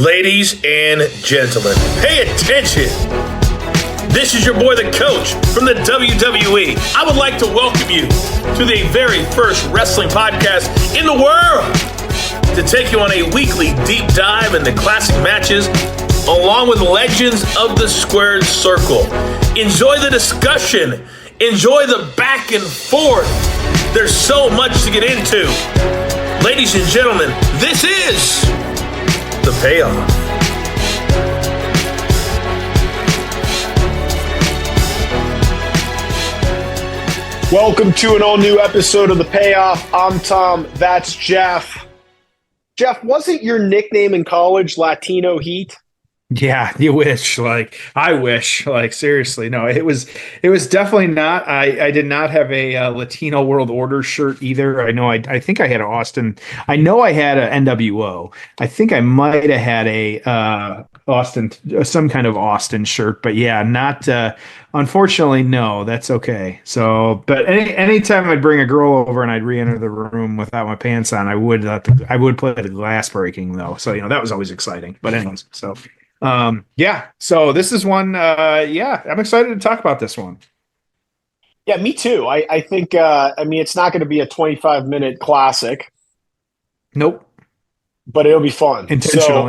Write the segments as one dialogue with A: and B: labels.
A: Ladies and gentlemen, pay attention. This is your boy, the coach from the WWE. I would like to welcome you to the very first wrestling podcast in the world to take you on a weekly deep dive into classic matches along with legends of the squared circle. Enjoy the discussion. Enjoy the back and forth. There's so much to get into. Ladies and gentlemen, this is The Payoff.
B: Welcome to an all-new episode of The Payoff. I'm Tom. That's Jeff. Jeff, wasn't your nickname in college Latino Heat?
C: Yeah, you wish. I wish. Seriously, no. It was definitely not. I did not have a Latino World Order shirt either. I know. I think I had an Austin. I know I had an NWO. I think I might have had a Austin, some kind of Austin shirt. But yeah, not. Unfortunately, no. That's okay. So, but anytime I'd bring a girl over and I'd re-enter the room without my pants on, I would play the glass breaking though. So that was always exciting. But anyways, so. So this is one, I'm excited to talk about this one.
B: Yeah, me too. I think, it's not going to be a 25-minute classic.
C: Nope.
B: But it'll be fun.
C: Intentionally.
B: So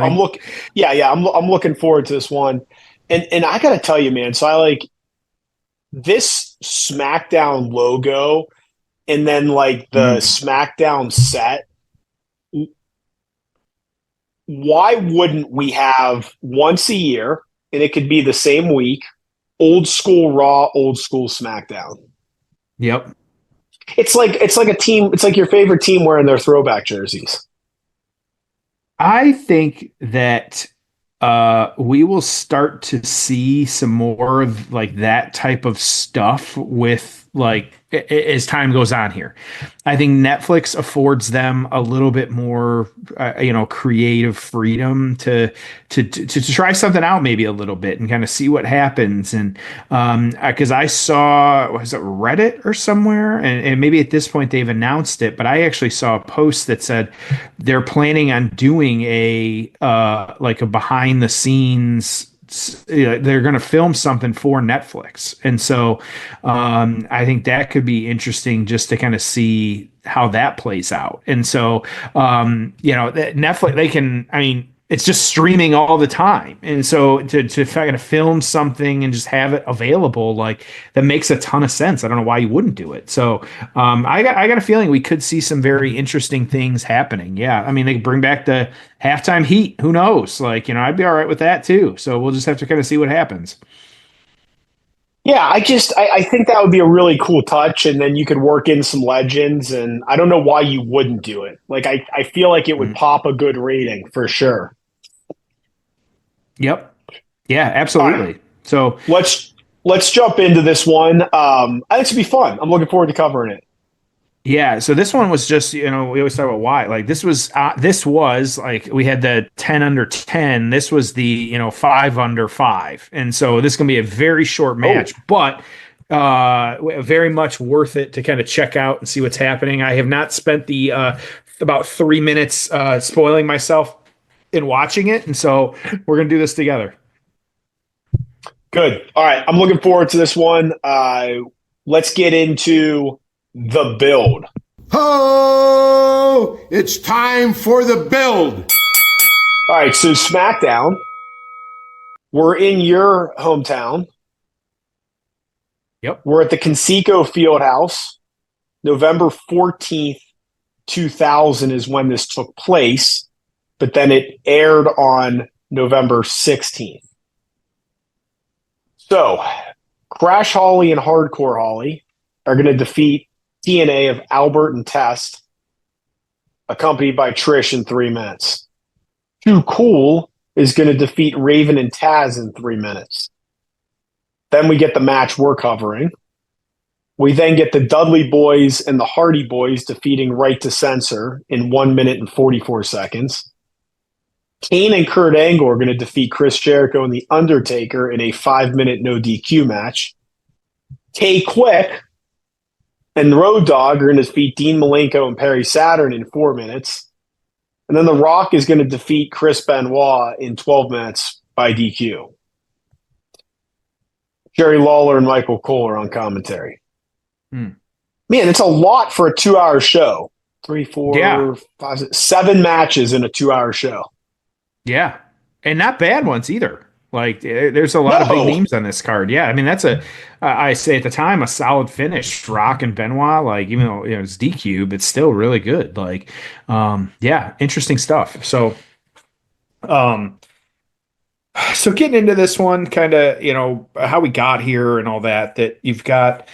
B: I'm looking forward to this one. And I got to tell you, man, so I like this Smackdown logo and then like the Smackdown set. Why wouldn't we have once a year, and it could be the same week, old school Raw, old school SmackDown?
C: Yep.
B: It's like a team. It's like your favorite team wearing their throwback jerseys.
C: I think that we will start to see some more of like that type of stuff with as time goes on here. I think Netflix affords them a little bit more, creative freedom to try something out maybe a little bit and kind of see what happens. And because I saw, was it Reddit or somewhere, and maybe at this point they've announced it, but I actually saw a post that said they're planning on doing a behind the scenes. They're going to film something for Netflix. And so I think that could be interesting just to kind of see how that plays out. And so, Netflix, it's just streaming all the time. And so to kind of film something and just have it available, that makes a ton of sense. I don't know why you wouldn't do it. So I got a feeling we could see some very interesting things happening. Yeah. They bring back the halftime heat. Who knows? I'd be all right with that too. So we'll just have to kind of see what happens.
B: Yeah, I think that would be a really cool touch, and then you could work in some legends, and I don't know why you wouldn't do it. I feel like it would pop a good rating for sure.
C: Yep. Yeah, absolutely. Right. So
B: let's jump into this one. I think it's gonna be fun. I'm looking forward to covering it.
C: Yeah, so this one was just, we always talk about why. This was we had the 10 under 10. This was the, 5 under 5. And so this is going to be a very short match, but very much worth it to kind of check out and see what's happening. I have not spent the about 3 minutes spoiling myself in watching it. And so we're going to do this together.
B: Good. All right. I'm looking forward to this one. Let's get into the build.
D: Oh, it's time for the build.
B: All right, so Smackdown. We're in your hometown.
C: Yep.
B: We're at the Conseco Fieldhouse. November 14th, 2000 is when this took place, but then it aired on November 16th. So, Crash Holly and Hardcore Holly are going to defeat TNA of Albert and Test, accompanied by Trish in 3 minutes. Too Cool is going to defeat Raven and Taz in 3 minutes. Then we get the match we're covering. We then get the Dudley Boys and the Hardy Boys defeating Right to Censor in 1 minute and 44 seconds. Kane and Kurt Angle are going to defeat Chris Jericho and The Undertaker in a 5-minute no DQ match. K-Quick and Road Dogg are going to defeat Dean Malenko and Perry Saturn in 4 minutes. And then The Rock is going to defeat Chris Benoit in 12 minutes by DQ. Jerry Lawler and Michael Cole are on commentary. Man, it's a lot for a 2-hour show. 3, 4, 5, 6, 7 matches in a 2-hour show.
C: Yeah. And not bad ones either. Like, there's a lot of big names on this card. Yeah. I mean, that's I say at the time, a solid finish. Rock and Benoit, like, even though it's DQ, but still really good. Like, yeah, interesting stuff. So getting into this one, kind of, how we got here and all that you've got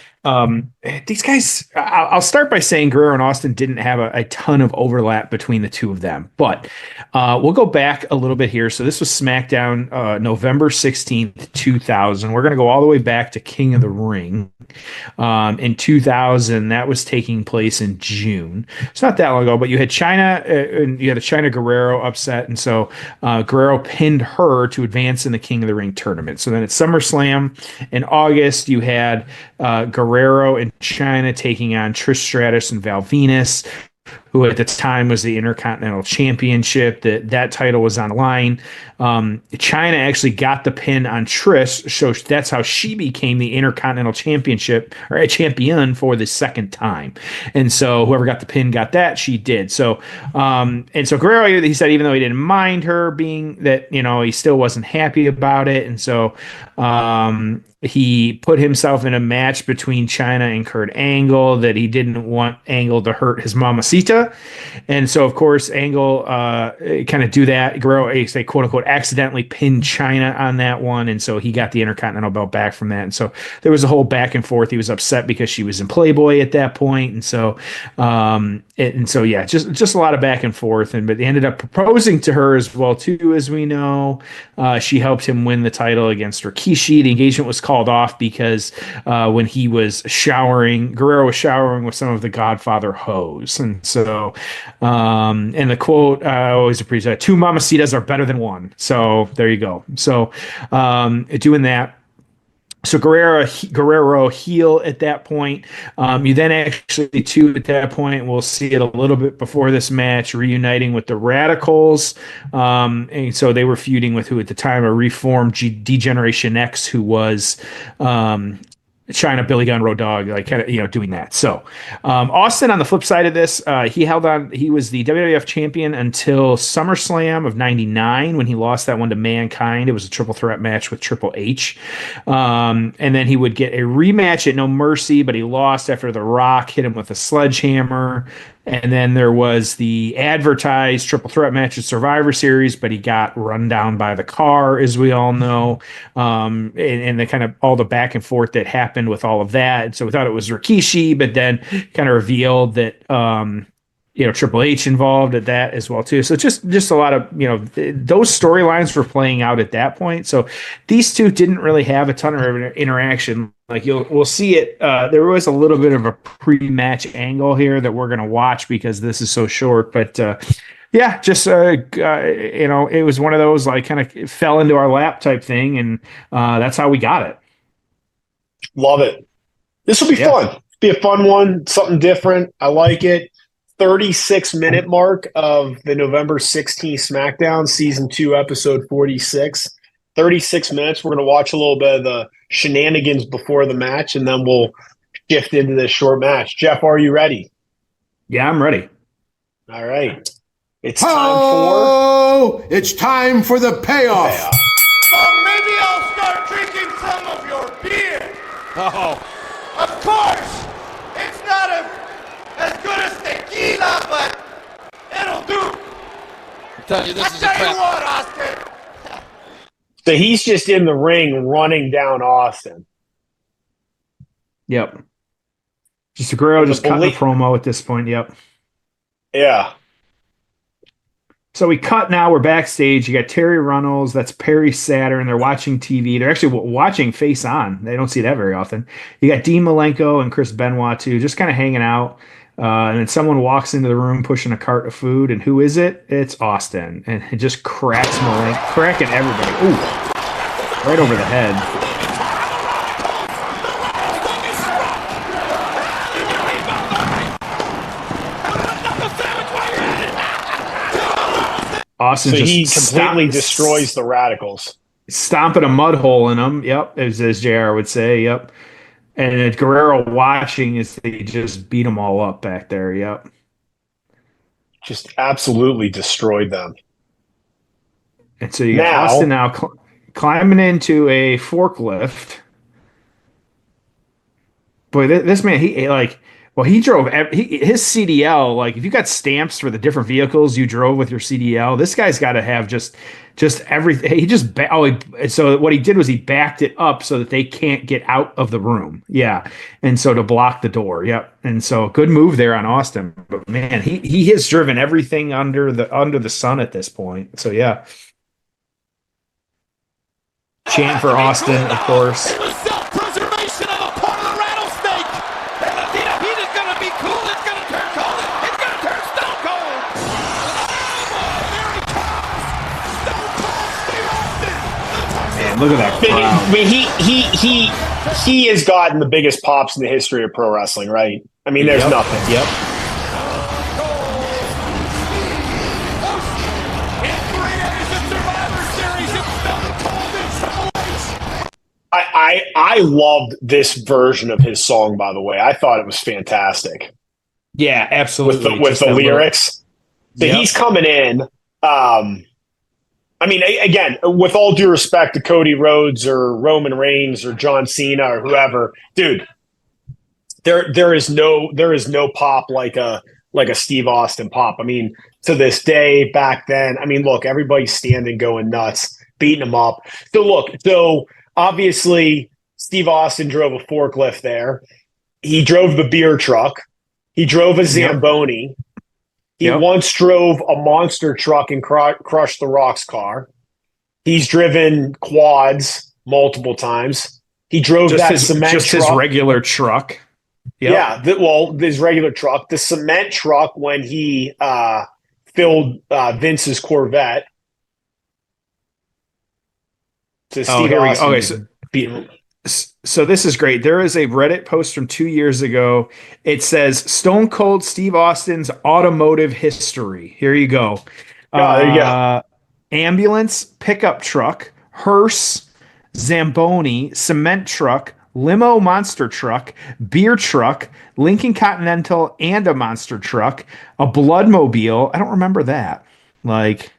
C: these guys. I'll start by saying Guerrero and Austin didn't have a ton of overlap between the two of them, but we'll go back a little bit here. So this was SmackDown, November 16th, 2000. We're going to go all the way back to King of the Ring. In 2000, that was taking place in June. It's not that long ago, but you had China, and you had a China Guerrero upset, and so Guerrero pinned her to advance in the King of the Ring tournament. So then at SummerSlam in August, you had Guerrero and China taking on Trish Stratus and Val Venus, who at the time was the Intercontinental Championship. That title was on the line. China actually got the pin on Trish, so that's how she became the Intercontinental Championship or a champion for the second time. And so whoever got the pin got that. She did. So so Guerrero, he said even though he didn't mind her being that, he still wasn't happy about it, and so he put himself in a match between China and Kurt Angle that he didn't want Angle to hurt his mamacita. And so, of course, Angle kind of do that. Guerrero, say, quote unquote, accidentally pinned China on that one. And so he got the Intercontinental belt back from that. And so there was a whole back and forth. He was upset because she was in Playboy at that point. And so, yeah, just a lot of back and forth. But they ended up proposing to her as well, too, as we know. She helped him win the title against Rikishi. The engagement was called off because when he was showering, Guerrero was showering with some of the Godfather hoes. And so, and the quote I always appreciate, 2 mamacitas are better than 1. So there you go. So doing that. So Guerrero heel at that point. You then actually, too, at that point, we'll see it a little bit before this match, reuniting with the Radicals. And so they were feuding with who at the time, a reformed D-Generation X, who was China, Billy Gunn, Road Dogg, like kind of, doing that. So Austin, on the flip side of this, he held on. He was the WWF champion until SummerSlam of '99 when he lost that one to Mankind. It was a triple threat match with Triple H. And then he would get a rematch at No Mercy, but he lost after The Rock hit him with a sledgehammer. And then there was the advertised triple threat match at Survivor Series, but he got run down by the car, as we all know. And the kind of all the back and forth that happened with all of that. So we thought it was Rikishi, but then kind of revealed that Triple H involved at that as well too. So just a lot of those storylines were playing out at that point. So these two didn't really have a ton of interaction. Like we'll see it. There was a little bit of a pre-match angle here that we're going to watch because this is so short. But yeah, just it was one of those like kind of fell into our lap type thing, and that's how we got it.
B: Love it. This will be fun. Be a fun one. Something different. I like it. 36-minute mark of the November 16th SmackDown, Season 2, Episode 46. 36 minutes. We're going to watch a little bit of the shenanigans before the match, and then we'll shift into this short match. Jeff, are you ready?
C: Yeah, I'm ready.
B: All right. It's
D: time for the payoff.
E: So maybe I'll start drinking some of your beer. Oh. Of course, it's not as good as tequila, but it'll do.
F: I'm telling you, this is a
E: tell
F: crap.
E: you what, Austin.
B: So he's just in the ring running down Austin.
C: Yep. Just Guerrero just cutting a promo at this point. Yep.
B: Yeah.
C: So we cut now. We're backstage. You got Terry Runnels. That's Perry Saturn. They're watching TV. They're actually watching Face On. They don't see that very often. You got Dean Malenko and Chris Benoit, too, just kind of hanging out. And then someone walks into the room pushing a cart of food. And who is it? It's Austin. And it just cracks Malenko, cracking everybody. Ooh, right over the head. Austin
B: So
C: just
B: he completely destroys the Radicals.
C: stomping a mud hole in them. Yep, as JR would say. Yep. And Guerrero watching as they just beat them all up back there. Yep.
B: Just absolutely destroyed them.
C: And so you got Austin now climbing into a forklift. Boy, this man, he drove his CDL. Like, if you got stamps for the different vehicles you drove with your CDL, this guy's got to have just everything. So what he did was he backed it up so that they can't get out of the room. Yeah, and so to block the door. Yep. And so good move there on Austin. But man, he has driven everything under the sun at this point. So yeah. Chant for Austin, of course.
E: Self-preservation of a part of the rattlesnake. And the heat is going to be cool. It's going to turn cold. It's going to turn stone cold. There he comes. Stone Cold Steve Austin.
C: Man, look at that crowd.
B: I mean, he has gotten the biggest pops in the history of pro wrestling, right? I mean, there's nothing.
C: Yep.
B: I loved this version of his song, by the way. I thought it was fantastic.
C: Yeah, absolutely.
B: With the lyrics. So he's coming in. I mean, again, with all due respect to Cody Rhodes or Roman Reigns or John Cena or whoever, dude, there is no pop like a Steve Austin pop. I mean, to this day, back then, I mean, look, everybody's standing, going nuts, beating him up. So obviously, Steve Austin drove a forklift there. He drove the beer truck. He drove a Zamboni. He once drove a monster truck and crushed the Rock's car. He's driven quads multiple times. He drove cement truck.
C: His regular truck.
B: Yep. Yeah, his regular truck. The cement truck when he filled Vince's Corvette. So Steve Austin beat him.
C: So this is great. There is a Reddit post from 2 years ago. It says Stone Cold Steve Austin's automotive history. Here you go.
B: There you go.
C: Ambulance, pickup truck, hearse, Zamboni, cement truck, limo monster truck, beer truck, Lincoln Continental and a monster truck, a Bloodmobile. I don't remember that. Like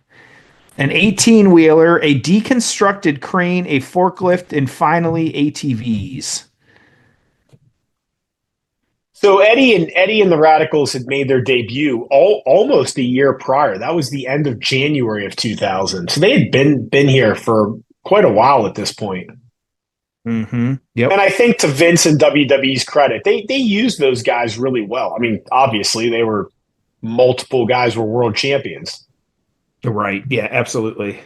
C: an 18-wheeler, a deconstructed crane, a forklift, and finally ATVs.
B: So Eddie and the Radicals had made their debut almost a year prior. That was the end of January of 2000. So they had been here for quite a while at this point.
C: Mm-hmm. Yep.
B: And I think to Vince and WWE's credit, they used those guys really well. I mean, obviously multiple guys were world champions.
C: Right. Yeah, absolutely.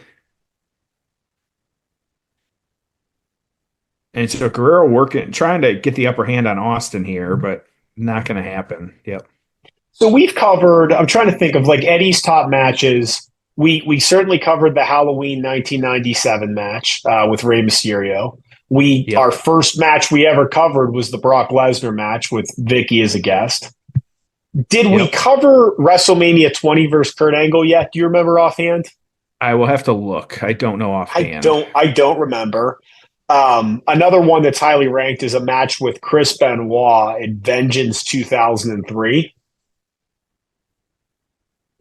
C: And so Guerrero trying to get the upper hand on Austin here, but not going to happen. Yep.
B: So I'm trying to think of like Eddie's top matches. We certainly covered the Halloween 1997 match with Rey Mysterio. Our first match we ever covered was the Brock Lesnar match with Vicky as a guest. Did we cover WrestleMania 20 versus Kurt Angle yet? Do you remember offhand?
C: I will have to look. I don't know offhand.
B: I don't remember. Another one that's highly ranked is a match with Chris Benoit at Vengeance 2003.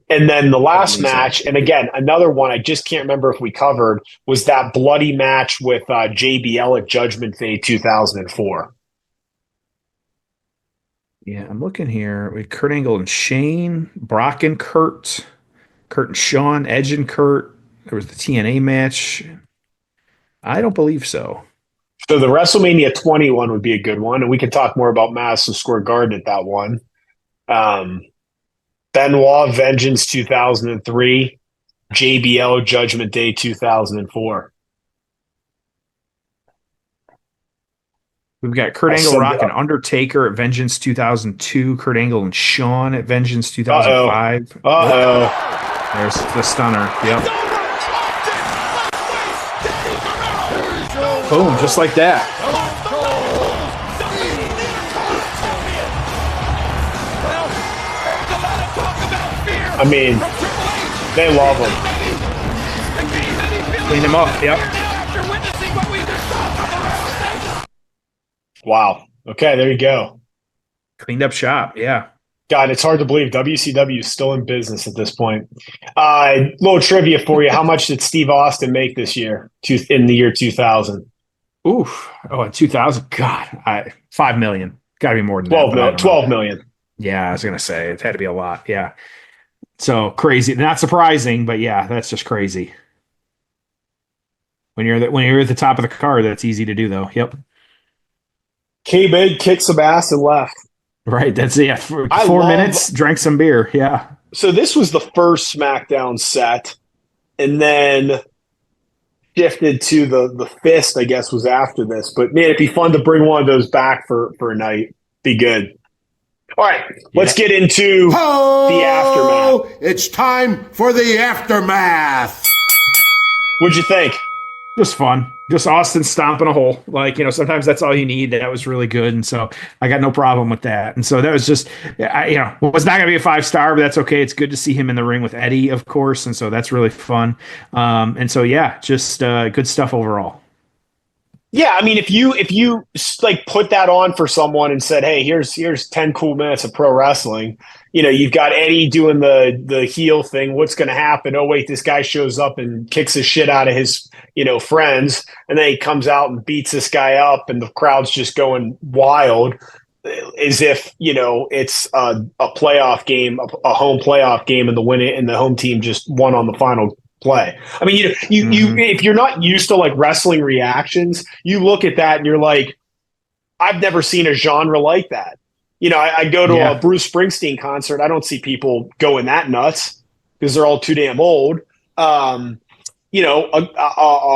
B: And then the last match, and again, another one I just can't remember if we covered, was that bloody match with JBL at Judgment Day 2004.
C: Yeah, I'm looking here. We had Kurt Angle and Shane, Brock and Kurt and Shawn, Edge and Kurt. There was the TNA match. I don't believe so.
B: So the WrestleMania 21 would be a good one, and we can talk more about Madison Square Garden at that one. Benoit, Vengeance 2003, JBL, Judgment Day 2004.
C: We've got Kurt Angle, Rock, and Undertaker at Vengeance 2002. Kurt Angle and Shawn at Vengeance 2005.
B: Uh-oh.
C: There's the stunner. Yep. Boom, just like that.
B: I mean, they love him.
C: Clean him up. Yep.
B: Wow. Okay, there you go.
C: Cleaned up shop. Yeah.
B: God, it's hard to believe WCW is still in business at this point. Little trivia for you. How much did Steve Austin make this year in the year 2000?
C: Oof. Oh, in 2000. God, 5 million. Got to be more than
B: 12 million.
C: Yeah, I was going to say it had to be a lot. Yeah. So crazy. Not surprising, but yeah, that's just crazy. When you're at the top of the card, that's easy to do, though. Yep.
B: K-Big kicked some ass and left.
C: Right. That's it. Yeah. 4 minutes, drank some beer. Yeah.
B: So this was the first SmackDown set, and then shifted to the fist, I guess, was after this. But man, it'd be fun to bring one of those back for a night. Be good. All right, let's get into the aftermath.
D: It's time for the aftermath.
B: What'd you think?
C: Just fun. Just Austin stomping a hole. Like, sometimes that's all you need. That was really good. And so I got no problem with that. And so that was just, was not going to be a 5-star, but that's okay. It's good to see him in the ring with Eddie, of course. And so that's really fun. And so, yeah, just good stuff overall.
B: Yeah, I mean, if you like put that on for someone and said, "Hey, here's 10 cool minutes of pro wrestling," you've got Eddie doing the heel thing. What's going to happen? Oh, wait, this guy shows up and kicks the shit out of his friends, and then he comes out and beats this guy up, and the crowd's just going wild, as if it's a playoff game, a home playoff game, and the home team just won on the final play. I mean, you if you're not used to like wrestling reactions, you look at that and you're like, I've never seen a genre like that. I go to a Bruce Springsteen concert. I don't see people going that nuts because they're all too damn old. A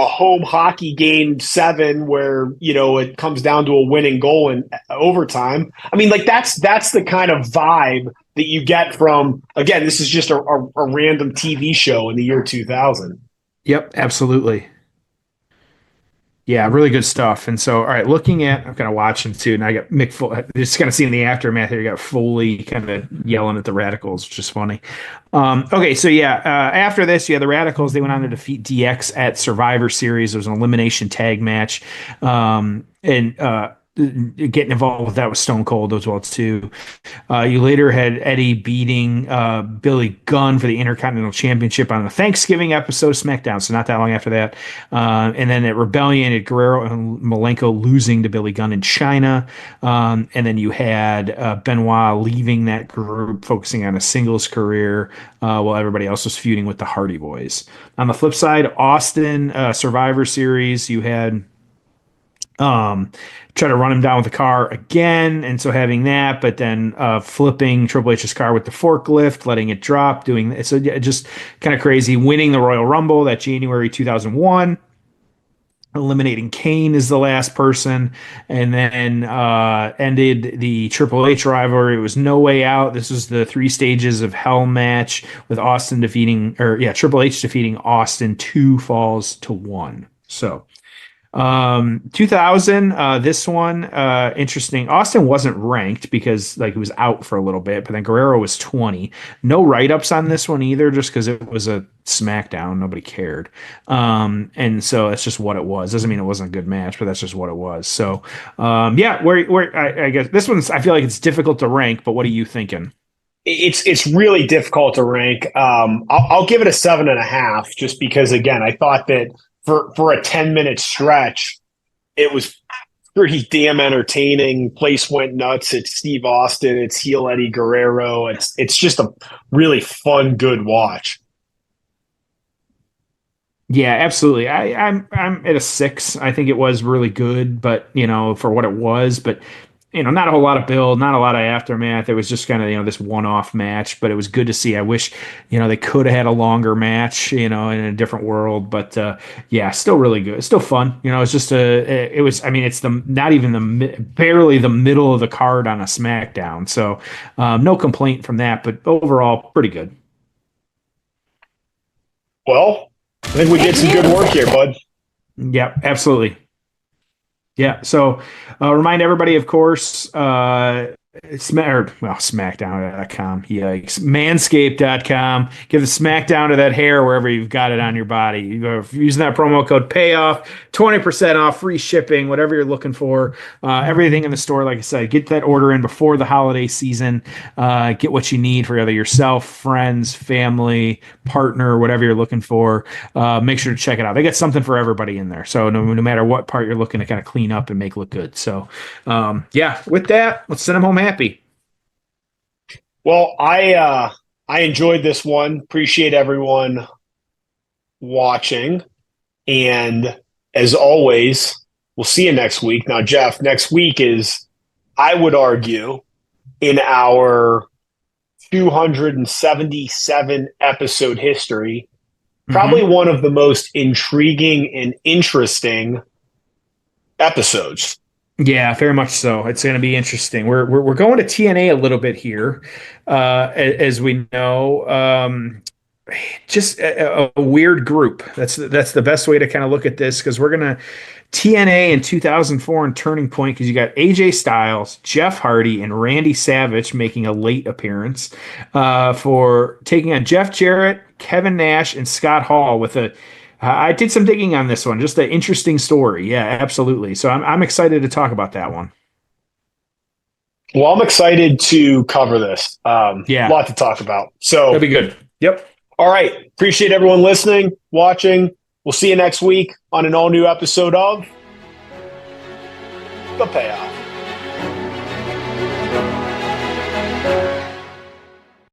B: home hockey game 7 where it comes down to a winning goal in overtime. I mean, like that's the kind of vibe that you get from, again, this is just a random TV show in the year 2000.
C: Yep, absolutely. Yeah, really good stuff. And so, all right, I'm kind of watching too, and I got Mick Foley, just kind of seeing the aftermath here. You got Foley kind of yelling at the Radicals, which is funny. Okay, so after this, the Radicals, they went on to defeat DX at Survivor Series. There was an elimination tag match. Getting involved with that with Stone Cold as well too. You later had Eddie beating Billy Gunn for the Intercontinental Championship on the Thanksgiving episode of SmackDown, so not that long after that. And then at Rebellion, at Guerrero and Malenko losing to Billy Gunn in China. And then you had Benoit leaving that group, focusing on a singles career, while everybody else was feuding with the Hardy Boys. On the flip side, Austin, Survivor Series, you had try to run him down with the car again, and so having that, but then flipping Triple H's car with the forklift, letting it drop, doing it. So just kind of crazy. Winning the Royal Rumble that January 2001, eliminating Kane as the last person, and then ended the Triple H rivalry. It was No Way Out. This was the 3 stages of Hell match with Triple H defeating Austin 2 falls to 1. So 2000, this one, interesting. Austin wasn't ranked because he was out for a little bit, but then Guerrero was 20. No write-ups on this one either, just because it was a SmackDown. Nobody cared. And so that's just what it was. Doesn't mean it wasn't a good match, but that's just what it was. So, where I guess this one's, I feel like it's difficult to rank, but what are you thinking?
B: It's really difficult to rank. I'll give it a 7.5, just because, again, I thought that for a 10-minute stretch, it was pretty damn entertaining. Place went nuts. It's Steve Austin. It's heel Eddie Guerrero. It's just a really fun, good watch.
C: Yeah, absolutely. I'm at a 6. I think it was really good, but for what it was, but not a whole lot of build, not a lot of aftermath. It was just kind of, this one-off match, but it was good to see. I wish, they could have had a longer match, in a different world, but still really good. It's still fun. It's just it's barely the middle of the card on a SmackDown. So no complaint from that, but overall pretty good.
B: Well, I think we did some good work here, bud.
C: Yeah, absolutely. Yeah, so remind everybody, of course, Smackdown.com. Yikes. Manscaped.com. Give the smackdown to that hair wherever you've got it on your body. Using that promo code PAYOFF, 20% off, free shipping, whatever you're looking for. Everything in the store, like I said, get that order in before the holiday season. Get what you need for either yourself, friends, family, partner, whatever you're looking for. Make sure to check it out. They got something for everybody in there. So no matter what part you're looking to kind of clean up and make look good. So, with that, let's send them home happy.
B: Well, I enjoyed this one. Appreciate everyone watching. And as always, we'll see you next week. Now, Jeff, next week is, I would argue, in our 277 episode history, probably one of the most intriguing and interesting episodes.
C: Yeah, very much so. It's going to be interesting. We're going to TNA a little bit here, as we know. Just a weird group. That's the best way to kind of look at this, because we're going to TNA in 2004 and Turning Point, because you got AJ Styles, Jeff Hardy, and Randy Savage making a late appearance for taking on Jeff Jarrett, Kevin Nash, and Scott Hall with a. I did some digging on this one. Just an interesting story. Yeah, absolutely. So I'm excited to talk about that one.
B: Well, I'm excited to cover this. A lot to talk about. So
C: that'll be good. Yep.
B: All right. Appreciate everyone listening, watching. We'll see you next week on an all-new episode of The Payoff.